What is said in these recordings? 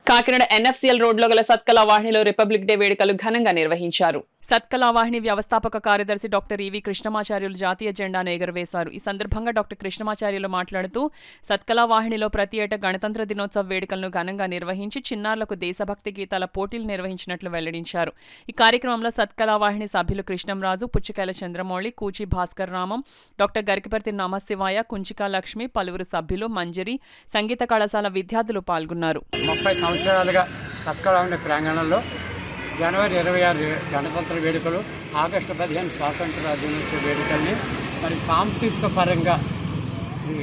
Kakinada NFCL రోడ్లో గల సత్కళ వాహినిలో republic day వేడుకలు ఘనంగా నిర్వహించారు. సత్కళ వాహిని వ్యవస్థాపక కార్యదర్శి డాక్టర్ ఈవి కృష్ణమాచార్యులు జాతీయ జెండాను ఎగురవేశారు. ఈ సందర్భంగా డాక్టర్ కృష్ణమాచార్యులు మాట్లాడుతూ సత్కళ వాహినిలో ప్రతి ఏటా గణతంత్ర దినోత్సవ వేడుకలను ఘనంగా నిర్వహించి చిన్నారులకు దేశభక్తి గీతాల పోటీలు నిర్వహించినట్లు వెల్లడించారు. ఈ కార్యక్రమంలో సత్కళ వాహిని సభ్యులు కృష్ణంరాజు, పుచ్చికాయల చంద్రమౌళి, కూచి భాస్కర్ రామం, డాక్టర్ గరికపర్తి నమశివాయ, కుంచికా లక్ష్మి, పలువురు సభ్యులు, మంజరి, సంగీత కళాశాల విద్యార్థులు పాల్గొన్నారు. 30 సంవత్సరాలుగా సత్కళ ప్రాంగణంలో జనవరి 26 గణతంత్ర వేడుకలు, ఆగస్టు 15 స్వాతంత్ర దినోత్సవ వేడుకల్ని మరి సాంస్కృతిక పరంగా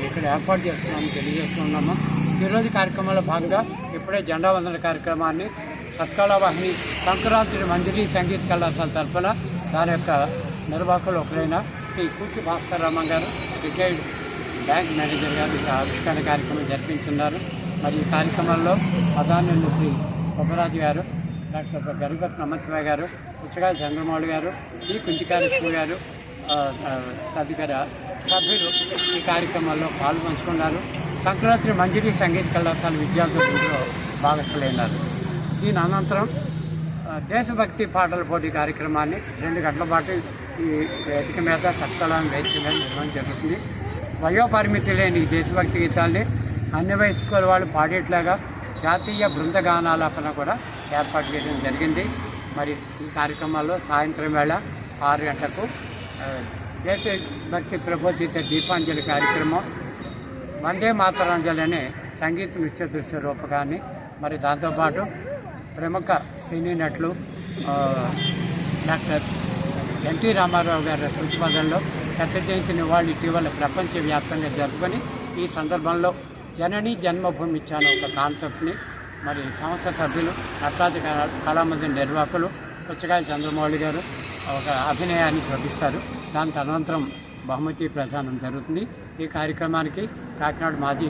ఇక్కడ ఏర్పాటు చేస్తున్నామని తెలియజేస్తున్నాము. ఈరోజు కార్యక్రమంలో భాగంగా ఇప్పుడే జెండా వందన కార్యక్రమాన్ని సత్కళ వాహిని సంక్రాంతి మంజరి సంగీత కళాశాల తరఫున దాని యొక్క నిర్వాహకులు ఒకరైన శ్రీ కూచి భాస్కర్ రామన్ గారు, రిటైర్డ్ బ్యాంక్ మేనేజర్ గారు ఇక్కడ ఆవిష్కరణ కార్యక్రమం జరిపించున్నారు. మరి ఈ కార్యక్రమంలో ప్రధాని శ్రీ సుబ్బరాజు గారు, డాక్టర్ గరికపర్తి నమశివాయ గారు, పుచ్చకాయల చంద్రమౌళి గారు, ఈ కుంచికా లక్ష్మి గారు తదితర సభ్యులు ఈ కార్యక్రమాల్లో పాల్పంచుకున్నారు. సంక్రాంతి మంజరి సంగీత కళాశాల విద్యార్థులు ఇందులో భాగస్థులైనారు. దీని అనంతరం దేశభక్తి పాటల పోటీ కార్యక్రమాన్ని 2 గంటల పాటు ఈ వేదిక మీద సత్కళ వేదిక మీద నిర్వహణ జరుగుతుంది. వయోపరిమితి లేని దేశభక్తి గీతాల్ని అన్ని వయస్కుల వాళ్ళు పాడేట్లాగా జాతీయ బృందగానాలాపన కూడా ఏర్పాటు చేయడం జరిగింది. మరి ఈ కార్యక్రమాల్లో సాయంత్రం వేళ 6 గంటలకు దేశభక్తి ప్రబోధిత దీపాంజలి కార్యక్రమం, వందే మాతరాంజలి అనే సంగీత నృత్య దృశ్య రూపకాన్ని, మరి దాంతోపాటు ప్రముఖ సినీ నటులు డాక్టర్ ఎన్టీ రామారావు గారి ప్రతిపాదనలో శత జయంతి నివాళులు ఇటీవల ప్రపంచవ్యాప్తంగా జరుపుకొని ఈ సందర్భంలో జనని జన్మభూమి అనే ఒక కాన్సెప్ట్ని మరి సంస్థ సభ్యులు, నటరాజ కళామందిర నిర్వాహకులు పుచ్చకాయల చంద్రమౌళి గారు ఒక అభినయాన్ని చూపిస్తారు. దాని తదనంతరం బహుమతి ప్రదానం జరుగుతుంది. ఈ కార్యక్రమానికి కాకినాడ మాజీ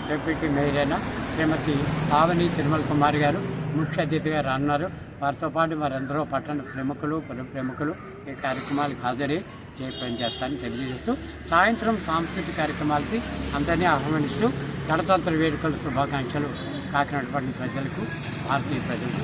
డిప్యూటీ మేయర్ అయిన శ్రీమతి పావని తిరుమల కుమార్ గారు ముఖ్య అతిథిగా రానున్నారు. వారితో పాటు మరెందరో పట్టణ ప్రముఖులు, పుర ప్రముఖులు ఈ కార్యక్రమాలకు హాజరై జయప్రదం చేస్తారని తెలియజేస్తూ సాయంత్రం సాంస్కృతిక కార్యక్రమాలకి అందరినీ ఆహ్వానిస్తూ గణతంత్ర వేడుకల శుభాకాంక్షలు కాకినాడ పట్టణ ప్రజలకు, భారతీయ ప్రజలకు.